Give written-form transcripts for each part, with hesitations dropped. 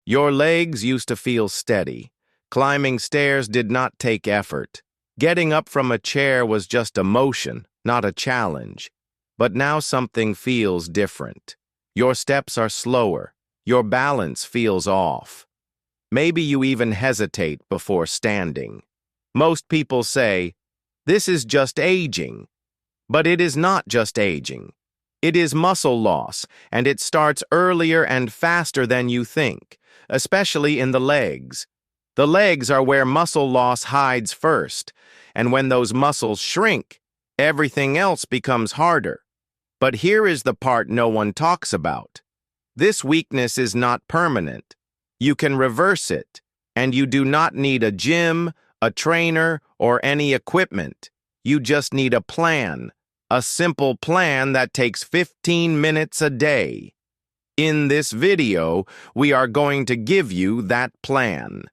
Your legs used to feel steady. Climbing stairs did not take effort. Getting up from a chair was just a motion, not a challenge. But now something feels different. Your steps are slower. Your balance feels off. Maybe you even hesitate before standing. Most people say, "This is just aging." But it is not just aging. It is muscle loss, and it starts earlier and faster than you think, especially in the legs. The legs are where muscle loss hides first, and when those muscles shrink, everything else becomes harder. But here is the part no one talks about. This weakness is not permanent. You can reverse it, and you do not need a gym, a trainer, or any equipment. You just need a plan, a simple plan that takes 15 minutes a day. In this video, we are going to give you that plan.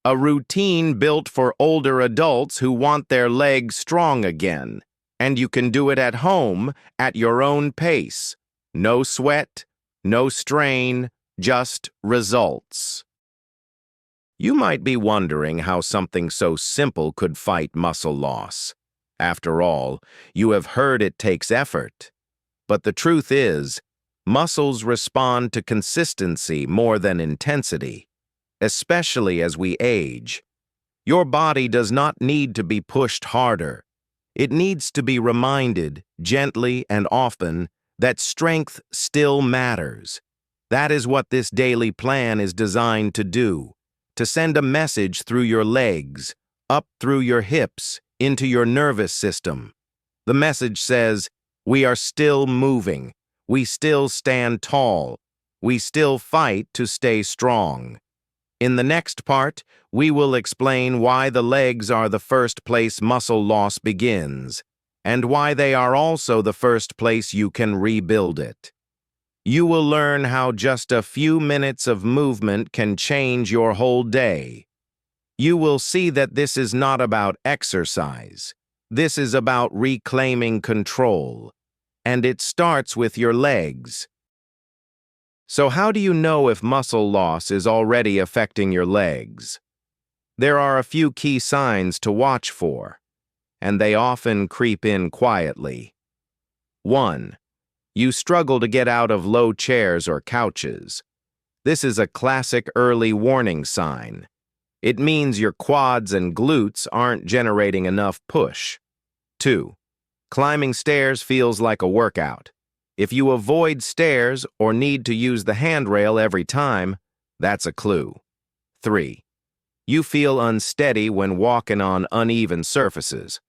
A routine built for older adults who want their legs strong again. And you can do it at home, at your own pace. No sweat, no strain, just results. You might be wondering how something so simple could fight muscle loss. After all, you have heard it takes effort. But the truth is, muscles respond to consistency more than intensity, especially as we age. Your body does not need to be pushed harder. It needs to be reminded, gently and often, that strength still matters. That is what this daily plan is designed to do, to send a message through your legs, up through your hips, into your nervous system. The message says, we are still moving, we still stand tall, we still fight to stay strong. In the next part, we will explain why the legs are the first place muscle loss begins, and why they are also the first place you can rebuild it. You will learn how just a few minutes of movement can change your whole day. You will see that this is not about exercise. This is about reclaiming control. And it starts with your legs. So how do you know if muscle loss is already affecting your legs? There are a few key signs to watch for, and they often creep in quietly. 1. You struggle to get out of low chairs or couches. This is a classic early warning sign. It means your quads and glutes aren't generating enough push. 2. Climbing stairs feels like a workout. If you avoid stairs or need to use the handrail every time, that's a clue. 3. You feel unsteady when walking on uneven surfaces.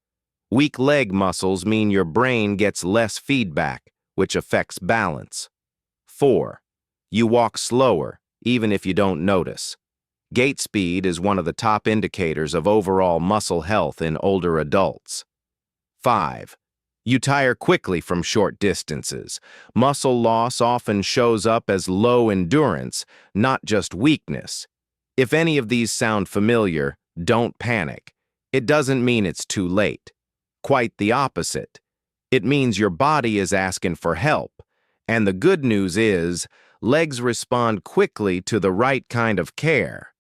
Weak leg muscles mean your brain gets less feedback, which affects balance. 4. You walk slower, even if you don't notice. Gait speed is one of the top indicators of overall muscle health in older adults. 5. You tire quickly from short distances. Muscle loss often shows up as low endurance, not just weakness. If any of these sound familiar, don't panic. It doesn't mean it's too late. Quite the opposite. It means your body is asking for help. And the good news is, legs respond quickly to the right kind of care.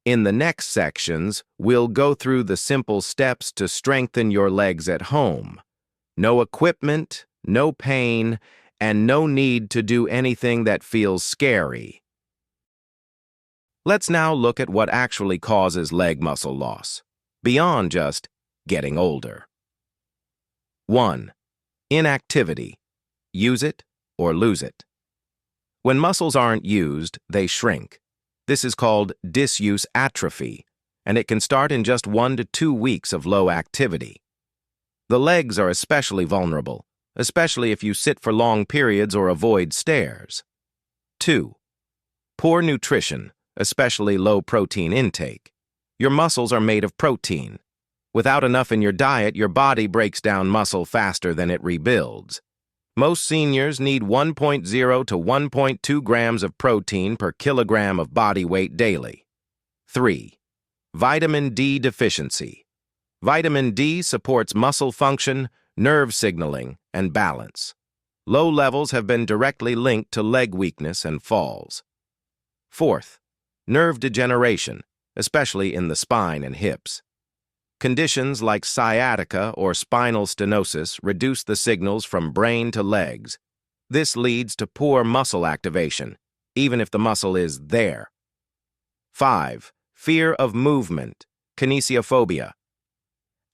In the next sections, we'll go through the simple steps to strengthen your legs at home. No equipment, no pain, and no need to do anything that feels scary. Let's now look at what actually causes leg muscle loss, beyond just getting older. 1. Inactivity. Use it or lose it. When muscles aren't used, they shrink. This is called disuse atrophy, and it can start in just 1 to 2 weeks of low activity. The legs are especially vulnerable, especially if you sit for long periods or avoid stairs. 2. Poor nutrition, especially low protein intake. Your muscles are made of protein. Without enough in your diet, your body breaks down muscle faster than it rebuilds. Most seniors need 1.0 to 1.2 grams of protein per kilogram of body weight daily. 3. Vitamin D deficiency. Vitamin D supports muscle function, nerve signaling, and balance. Low levels have been directly linked to leg weakness and falls. 4th, nerve degeneration, especially in the spine and hips. Conditions like sciatica or spinal stenosis reduce the signals from brain to legs. This leads to poor muscle activation, even if the muscle is there. 5. Fear of movement, kinesiophobia.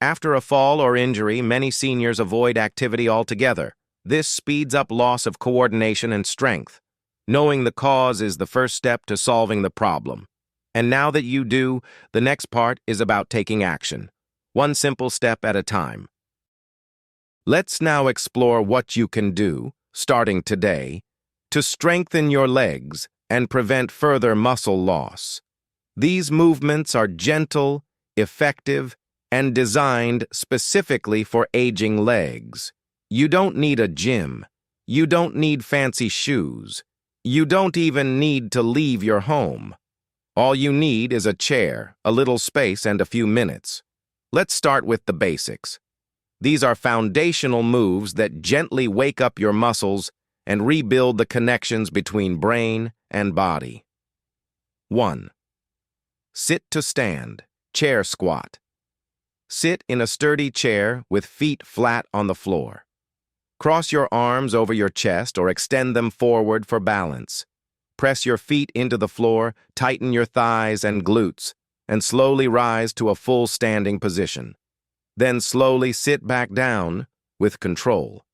After a fall or injury, many seniors avoid activity altogether. This speeds up loss of coordination and strength. Knowing the cause is the first step to solving the problem. And now that you do, the next part is about taking action, one simple step at a time. Let's now explore what you can do, starting today, to strengthen your legs and prevent further muscle loss. These movements are gentle, effective, and designed specifically for aging legs. You don't need a gym. You don't need fancy shoes. You don't even need to leave your home. All you need is a chair, a little space, and a few minutes. Let's start with the basics. These are foundational moves that gently wake up your muscles and rebuild the connections between brain and body. 1. Sit to stand, chair squat. Sit in a sturdy chair with feet flat on the floor. Cross your arms over your chest or extend them forward for balance. Press your feet into the floor, tighten your thighs and glutes, and slowly rise to a full standing position. Then slowly sit back down with control.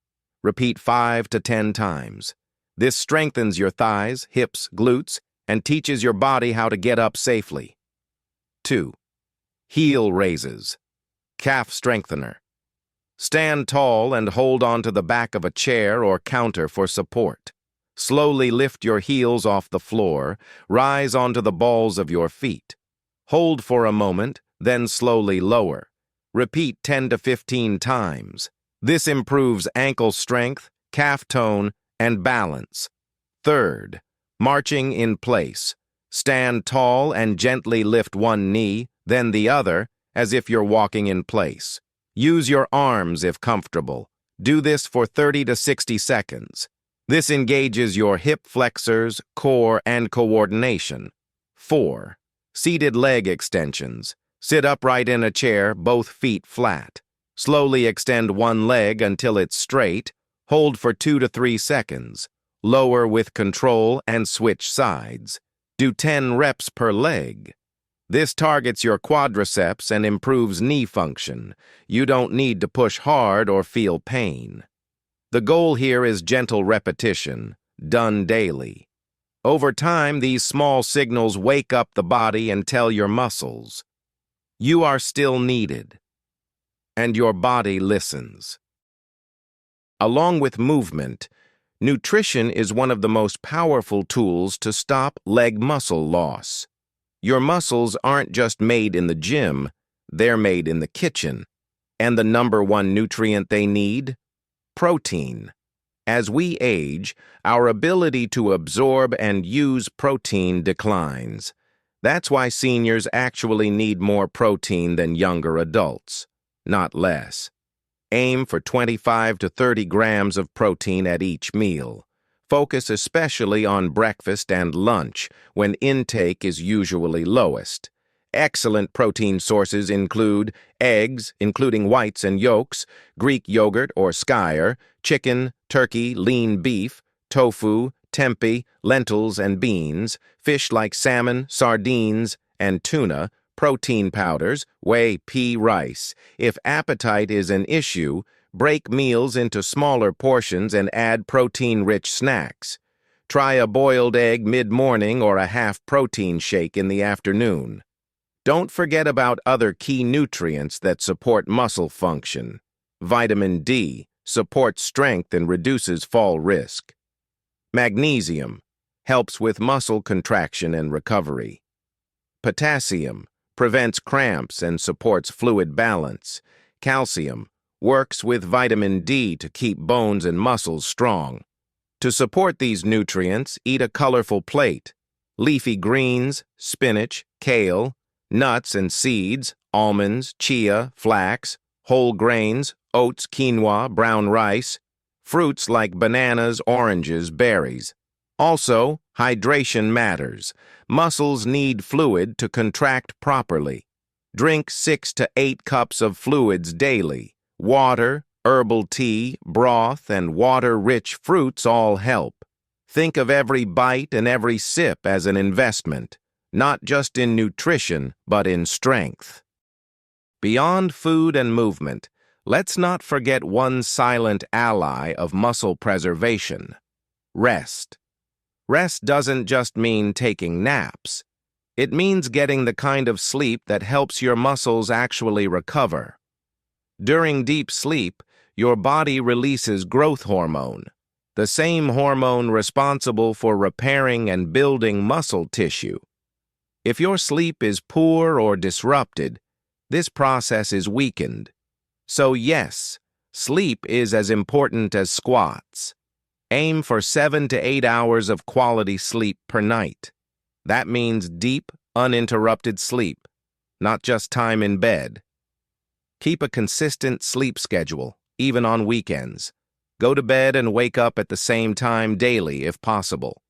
Repeat 5 to 10 times. This strengthens your thighs, hips, glutes, and teaches your body how to get up safely. 2. Heel raises, calf strengthener. Stand tall and hold onto the back of a chair or counter for support. Slowly lift your heels off the floor, rise onto the balls of your feet. Hold for a moment, then slowly lower. Repeat 10 to 15 times. This improves ankle strength, calf tone, and balance. 3. Marching in place. Stand tall and gently lift one knee, then the other, as if you're walking in place. Use your arms if comfortable. Do this for 30 to 60 seconds. This engages your hip flexors, core, and coordination. 4. Seated leg extensions. Sit upright in a chair, both feet flat. Slowly extend one leg until it's straight. Hold for 2 to 3 seconds. Lower with control and switch sides. Do 10 reps per leg. This targets your quadriceps and improves knee function. You don't need to push hard or feel pain. The goal here is gentle repetition, done daily. Over time, these small signals wake up the body and tell your muscles, you are still needed, and your body listens. Along with movement, nutrition is one of the most powerful tools to stop leg muscle loss. Your muscles aren't just made in the gym, they're made in the kitchen. And the #1 nutrient they need? Protein. As we age, our ability to absorb and use protein declines. That's why seniors actually need more protein than younger adults, not less. Aim for 25 to 30 grams of protein at each meal. Focus especially on breakfast and lunch, when intake is usually lowest. Excellent protein sources include eggs, including whites and yolks, Greek yogurt or skyr, chicken, turkey, lean beef, tofu, tempeh, lentils and beans, fish like salmon, sardines, and tuna, protein powders, whey, pea, rice. If appetite is an issue, break meals into smaller portions and add protein-rich snacks. Try a boiled egg mid-morning or a half-protein shake in the afternoon. Don't forget about other key nutrients that support muscle function. Vitamin D supports strength and reduces fall risk. Magnesium helps with muscle contraction and recovery. Potassium prevents cramps and supports fluid balance. Calcium works with vitamin D to keep bones and muscles strong. To support these nutrients, eat a colorful plate. Leafy greens, spinach, kale, nuts and seeds, almonds, chia, flax, whole grains, oats, quinoa, brown rice, fruits like bananas, oranges, berries. Also, hydration matters. Muscles need fluid to contract properly. Drink 6 to 8 cups of fluids daily. Water, herbal tea, broth, and water-rich fruits all help. Think of every bite and every sip as an investment, not just in nutrition, but in strength. Beyond food and movement, let's not forget one silent ally of muscle preservation: rest. Rest doesn't just mean taking naps. It means getting the kind of sleep that helps your muscles actually recover. During deep sleep, your body releases growth hormone, the same hormone responsible for repairing and building muscle tissue. If your sleep is poor or disrupted, this process is weakened. So yes, sleep is as important as squats. Aim for 7 to 8 hours of quality sleep per night. That means deep, uninterrupted sleep, not just time in bed. Keep a consistent sleep schedule, even on weekends. Go to bed and wake up at the same time daily if possible.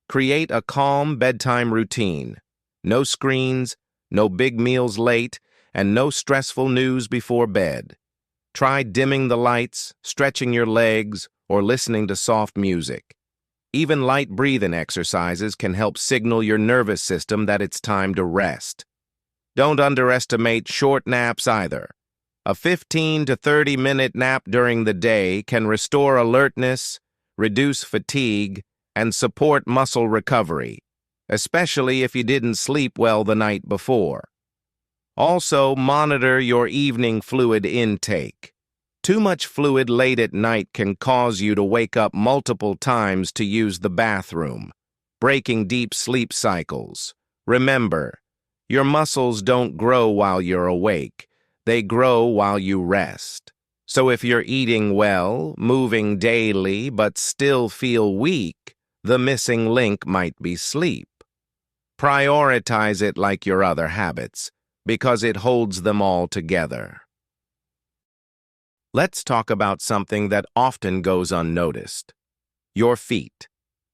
Create a calm bedtime routine. No screens, no big meals late, and no stressful news before bed. Try dimming the lights, stretching your legs, or listening to soft music. Even light breathing exercises can help signal your nervous system that it's time to rest. Don't underestimate short naps either. A 15 to 30-minute nap during the day can restore alertness, reduce fatigue, and support muscle recovery, especially if you didn't sleep well the night before. Also, monitor your evening fluid intake. Too much fluid late at night can cause you to wake up multiple times to use the bathroom, breaking deep sleep cycles. Remember, your muscles don't grow while you're awake. They grow while you rest. So if you're eating well, moving daily, but still feel weak, the missing link might be sleep. Prioritize it like your other habits, because it holds them all together. Let's talk about something that often goes unnoticed: your feet.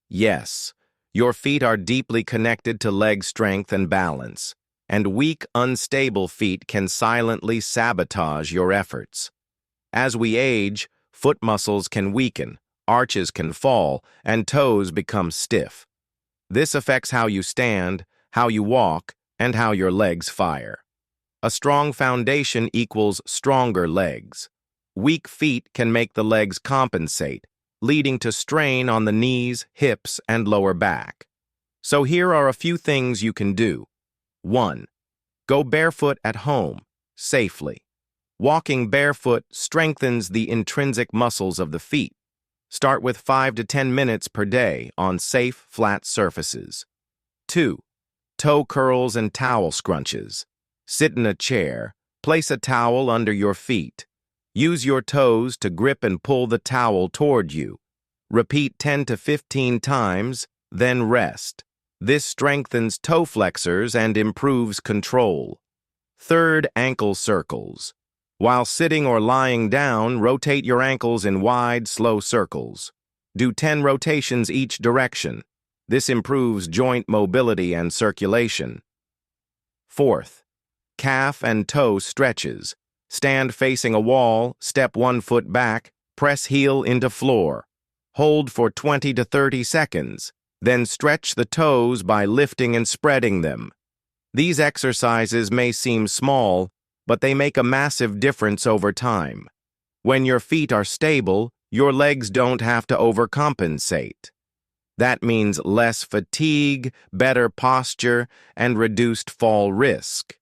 Yes, your feet are deeply connected to leg strength and balance, and weak, unstable feet can silently sabotage your efforts. As we age, foot muscles can weaken, arches can fall, and toes become stiff. This affects how you stand, how you walk, and how your legs fire. A strong foundation equals stronger legs. Weak feet can make the legs compensate, leading to strain on the knees, hips, and lower back. So here are a few things you can do. 1. Go barefoot at home, safely. Walking barefoot strengthens the intrinsic muscles of the feet. Start with 5 to 10 minutes per day on safe, flat surfaces. 2. Toe curls and towel scrunches. Sit in a chair, place a towel under your feet. Use your toes to grip and pull the towel toward you. Repeat 10 to 15 times, then rest. This strengthens toe flexors and improves control. 3. Ankle circles. While sitting or lying down, rotate your ankles in wide, slow circles. Do 10 rotations each direction. This improves joint mobility and circulation. 4. Calf and toe stretches. Stand facing a wall, step 1 foot back, press heel into floor. Hold for 20 to 30 seconds. Then stretch the toes by lifting and spreading them. These exercises may seem small, but they make a massive difference over time. When your feet are stable, your legs don't have to overcompensate. That means less fatigue, better posture, and reduced fall risk.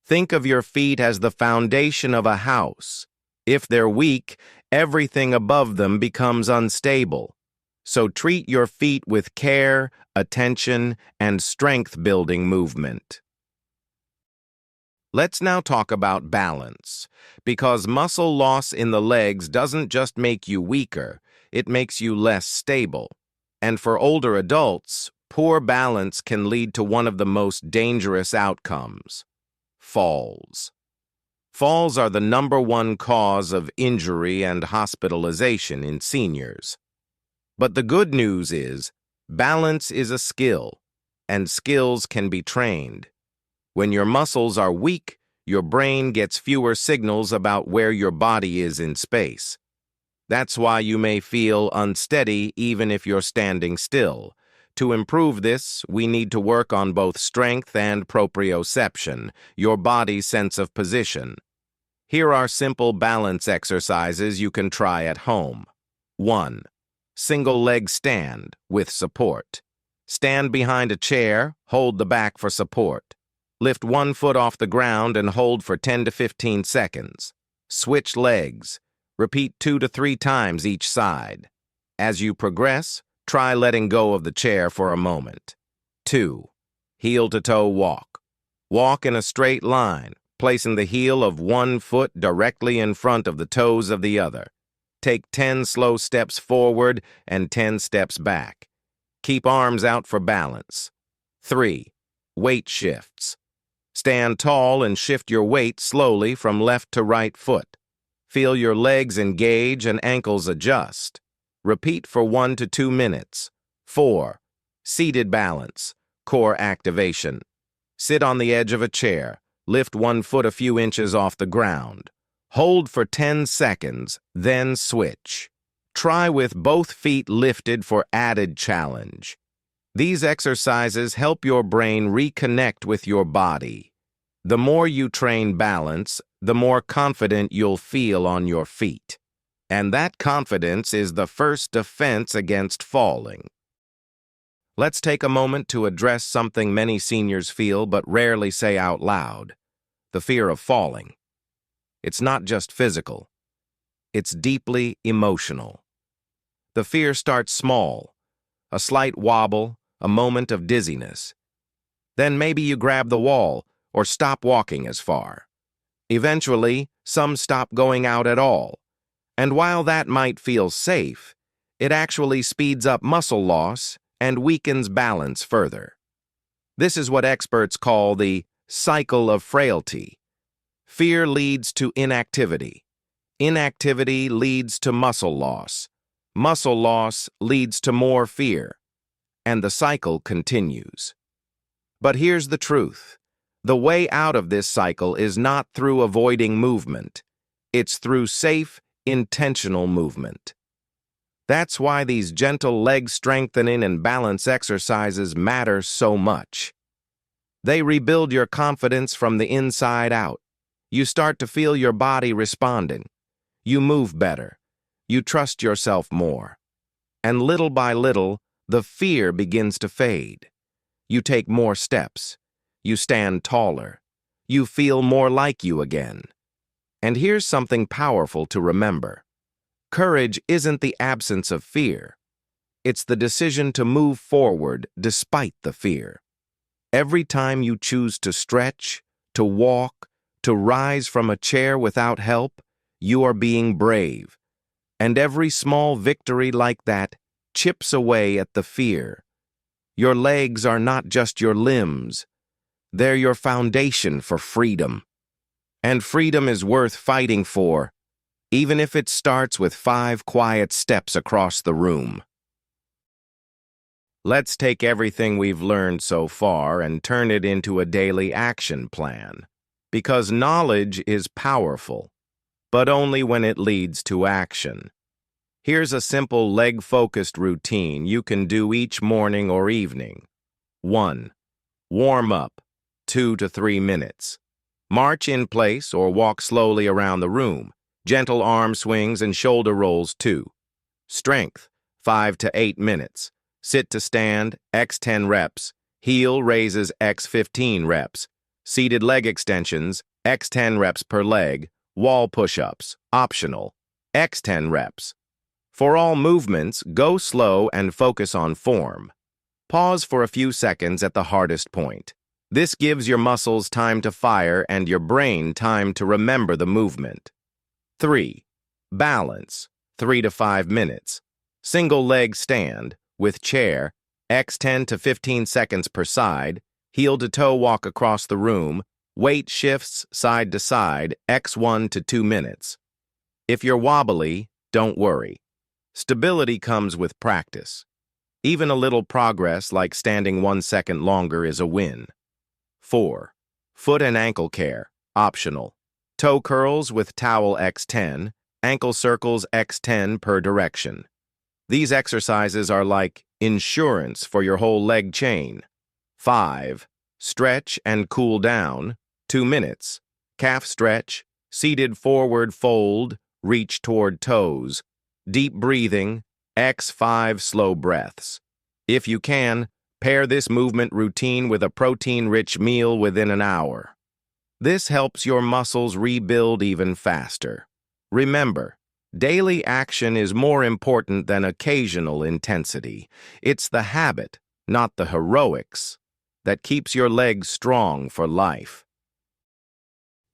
Think of your feet as the foundation of a house. If they're weak, everything above them becomes unstable. So treat your feet with care, attention, and strength-building movement. Let's now talk about balance, because muscle loss in the legs doesn't just make you weaker, it makes you less stable. And for older adults, poor balance can lead to one of the most dangerous outcomes: falls. Falls are the #1 cause of injury and hospitalization in seniors. But the good news is, Balance is a skill, and skills can be trained. When your muscles are weak, your brain gets fewer signals about where your body is in space. That's why you may feel unsteady even if you're standing still. To improve this, we need to work on both strength and proprioception, your body's sense of position. Here are simple balance exercises you can try at home. 1. Single leg stand with support. Stand behind a chair, hold the back for support. Lift one foot off the ground and hold for 10 to 15 seconds. Switch legs. Repeat 2 to 3 times each side. As you progress, try letting go of the chair for a moment. 2. Heel-to-toe walk. Walk in a straight line, placing the heel of one foot directly in front of the toes of the other. Take 10 slow steps forward and 10 steps back. Keep arms out for balance. 3. Weight shifts. Stand tall and shift your weight slowly from left to right foot. Feel your legs engage and ankles adjust. Repeat for 1 to 2 minutes. 4. Seated balance, core activation. Sit on the edge of a chair. Lift one foot a few inches off the ground. Hold for 10 seconds, then switch. Try with both feet lifted for added challenge. These exercises help your brain reconnect with your body. The more you train balance, the more confident you'll feel on your feet. And that confidence is the first defense against falling. Let's take a moment to address something many seniors feel but rarely say out loud: the fear of falling. It's not just physical. It's deeply emotional. The fear starts small, a slight wobble, a moment of dizziness. Then maybe you grab the wall or stop walking as far. Eventually, some stop going out at all. And while that might feel safe, it actually speeds up muscle loss and weakens balance further. This is what experts call the cycle of frailty. Fear leads to inactivity. Inactivity leads to muscle loss. Muscle loss leads to more fear. And the cycle continues. But here's the truth. The way out of this cycle is not through avoiding movement. It's through safe, intentional movement. That's why these gentle leg strengthening and balance exercises matter so much. They rebuild your confidence from the inside out. You start to feel your body responding. You move better. You trust yourself more. And little by little, the fear begins to fade. You take more steps. You stand taller. You feel more like you again. And here's something powerful to remember. Courage isn't the absence of fear. It's the decision to move forward despite the fear. Every time you choose to stretch, to walk, to rise from a chair without help, you are being brave. And every small victory like that chips away at the fear. Your legs are not just your limbs. They're your foundation for freedom. And freedom is worth fighting for, even if it starts with 5 quiet steps across the room. Let's take everything we've learned so far and turn it into a daily action plan. Because knowledge is powerful, but only when it leads to action. Here's a simple leg-focused routine you can do each morning or evening. 1. Warm up, 2 to 3 minutes. March in place or walk slowly around the room. Gentle arm swings and shoulder rolls 2. Strength, 5 to 8 minutes. Sit to stand, x 10 reps. Heel raises x 15 reps. Seated leg extensions, x 10 reps per leg. Wall push-ups, optional, x 10 reps. For all movements, go slow and focus on form. Pause for a few seconds at the hardest point. This gives your muscles time to fire and your brain time to remember the movement. 3. Balance, 3 to 5 minutes. Single leg stand, with chair, x 10 to 15 seconds per side, heel to toe walk across the room, weight shifts side to side, x 1 to 2 minutes. If you're wobbly, don't worry. Stability comes with practice. Even a little progress, like standing 1 second longer, is a win. 4. Foot and ankle care, optional. Toe curls with towel X10, ankle circles X10 per direction. These exercises are like insurance for your whole leg chain. 5. Stretch and cool down, 2 minutes. Calf stretch, seated forward fold, reach toward toes. Deep breathing, X5 slow breaths. If you can, pair this movement routine with a protein-rich meal within an hour. This helps your muscles rebuild even faster. Remember, daily action is more important than occasional intensity. It's the habit, not the heroics, that keeps your legs strong for life.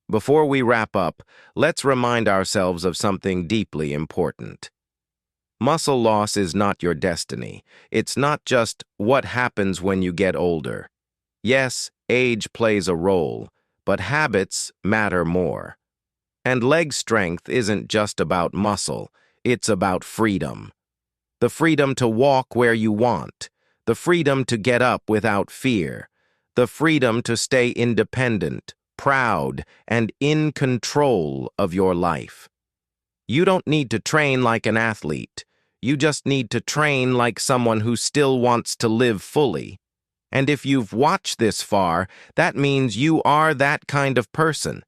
Before we wrap up, let's remind ourselves of something deeply important. Muscle loss is not your destiny. It's not just what happens when you get older. Yes, age plays a role, but habits matter more. And leg strength isn't just about muscle, it's about freedom. The freedom to walk where you want, the freedom to get up without fear, the freedom to stay independent, proud, and in control of your life. You don't need to train like an athlete. You just need to train like someone who still wants to live fully. And if you've watched this far, that means you are that kind of person.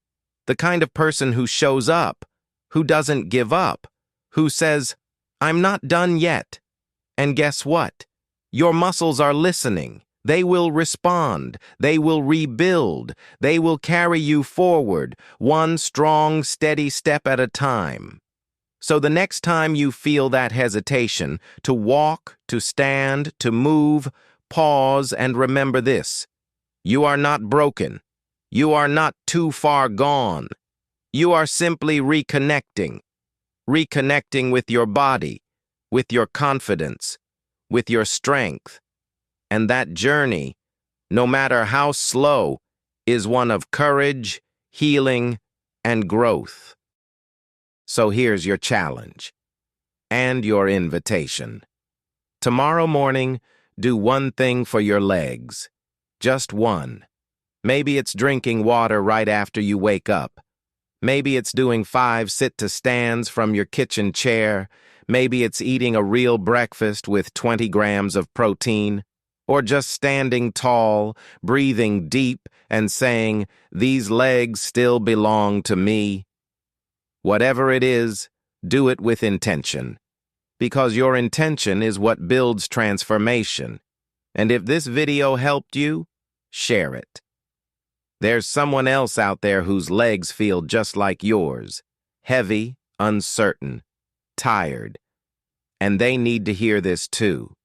The kind of person who shows up, who doesn't give up, who says, "I'm not done yet." And guess what? Your muscles are listening. They will respond. They will rebuild. They will carry you forward, one strong, steady step at a time. So the next time you feel that hesitation, to walk, to stand, to move, pause and remember this. You are not broken. You are not too far gone. You are simply reconnecting. Reconnecting with your body, with your confidence, with your strength. And that journey, no matter how slow, is one of courage, healing, and growth. So here's your challenge and your invitation. Tomorrow morning, do one thing for your legs. Just one. Maybe it's drinking water right after you wake up. Maybe it's doing 5 sit-to-stands from your kitchen chair. Maybe it's eating a real breakfast with 20 grams of protein. Or just standing tall, breathing deep, and saying, "These legs still belong to me." Whatever it is, do it with intention. Because your intention is what builds transformation. And if this video helped you, share it. There's someone else out there whose legs feel just like yours, heavy, uncertain, tired. And they need to hear this too.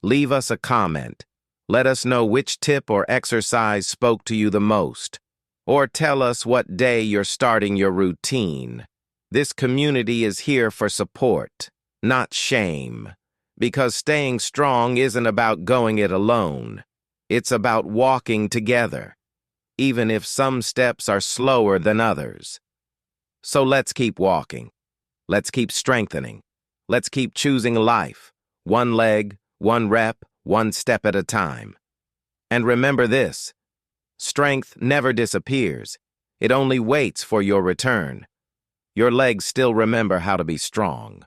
Leave us a comment. Let us know which tip or exercise spoke to you the most. Or tell us what day you're starting your routine. This community is here for support, not shame. Because staying strong isn't about going it alone. It's about walking together, even if some steps are slower than others. So let's keep walking. Let's keep strengthening. Let's keep choosing life, one leg, one rep, one step at a time. And remember this, strength never disappears. It only waits for your return. Your legs still remember how to be strong.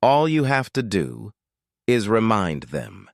All you have to do is remind them.